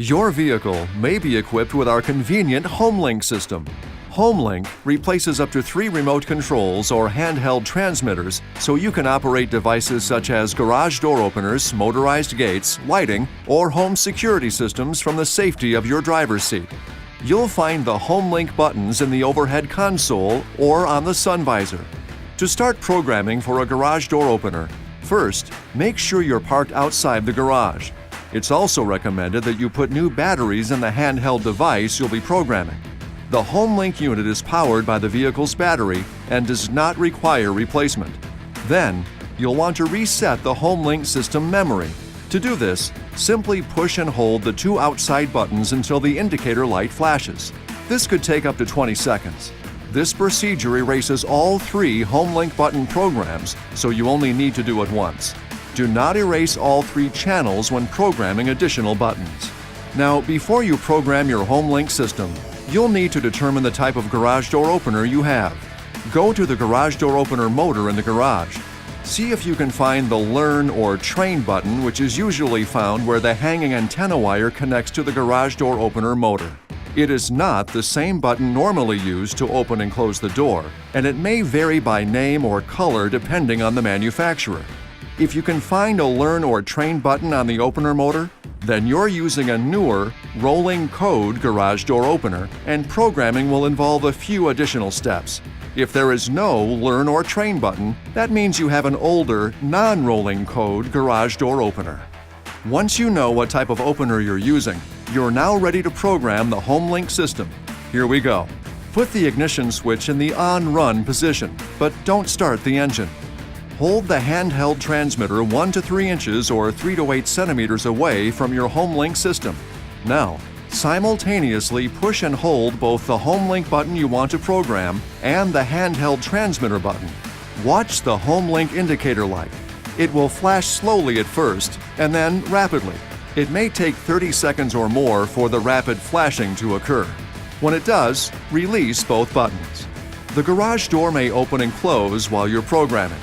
Your vehicle may be equipped with our convenient HomeLink system. HomeLink replaces up to 3 remote controls or handheld transmitters so you can operate devices such as garage door openers, motorized gates, lighting, or home security systems from the safety of your driver's seat. You'll find the HomeLink buttons in the overhead console or on the sun visor. To start programming for a garage door opener, first, make sure you're parked outside the garage. It's also recommended that you put new batteries in the handheld device you'll be programming. The HomeLink unit is powered by the vehicle's battery and does not require replacement. Then, you'll want to reset the HomeLink system memory. To do this, simply push and hold the 2 outside buttons until the indicator light flashes. This could take up to 20 seconds. This procedure erases all 3 HomeLink button programs, so you only need to do it once. Do not erase all 3 channels when programming additional buttons. Now, before you program your HomeLink system, you'll need to determine the type of garage door opener you have. Go to the garage door opener motor in the garage. See if you can find the Learn or Train button, which is usually found where the hanging antenna wire connects to the garage door opener motor. It is not the same button normally used to open and close the door, and it may vary by name or color depending on the manufacturer. If you can find a Learn or Train button on the opener motor, then you're using a newer, rolling code garage door opener, and programming will involve a few additional steps. If there is no Learn or Train button, that means you have an older, non-rolling code garage door opener. Once you know what type of opener you're using, you're now ready to program the HomeLink system. Here we go. Put the ignition switch in the on-run position, but don't start the engine. Hold the handheld transmitter 1 to 3 inches or 3 to 8 centimeters away from your HomeLink system. Now, simultaneously push and hold both the HomeLink button you want to program and the handheld transmitter button. Watch the HomeLink indicator light. It will flash slowly at first and then rapidly. It may take 30 seconds or more for the rapid flashing to occur. When it does, release both buttons. The garage door may open and close while you're programming.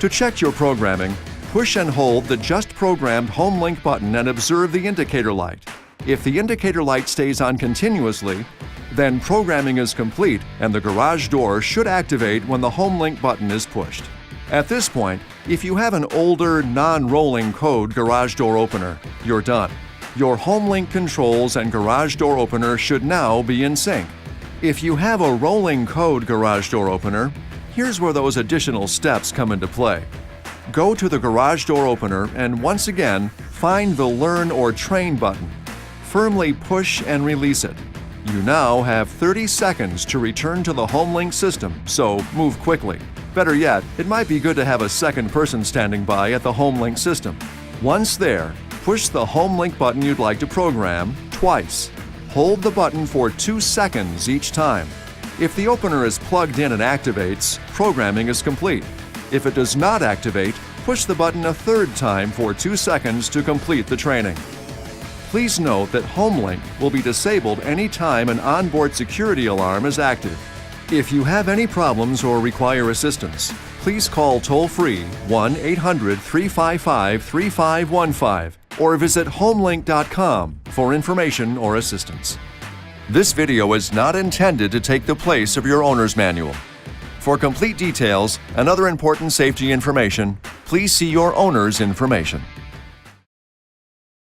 To check your programming, push and hold the just programmed HomeLink button and observe the indicator light. If the indicator light stays on continuously, then programming is complete and the garage door should activate when the HomeLink button is pushed. At this point, if you have an older, non-rolling code garage door opener, you're done. Your HomeLink controls and garage door opener should now be in sync. If you have a rolling code garage door opener, here's where those additional steps come into play. Go to the garage door opener and once again, find the Learn or Train button. Firmly push and release it. You now have 30 seconds to return to the HomeLink system, so move quickly. Better yet, it might be good to have a second person standing by at the HomeLink system. Once there, push the HomeLink button you'd like to program twice. Hold the button for 2 seconds each time. If the opener is plugged in and activates, programming is complete. If it does not activate, push the button a 3rd time for 2 seconds to complete the training. Please note that HomeLink will be disabled anytime an onboard security alarm is active. If you have any problems or require assistance, please call toll-free 1-800-355-3515 or visit homelink.com for information or assistance. This video is not intended to take the place of your owner's manual. For complete details and other important safety information, please see your owner's information.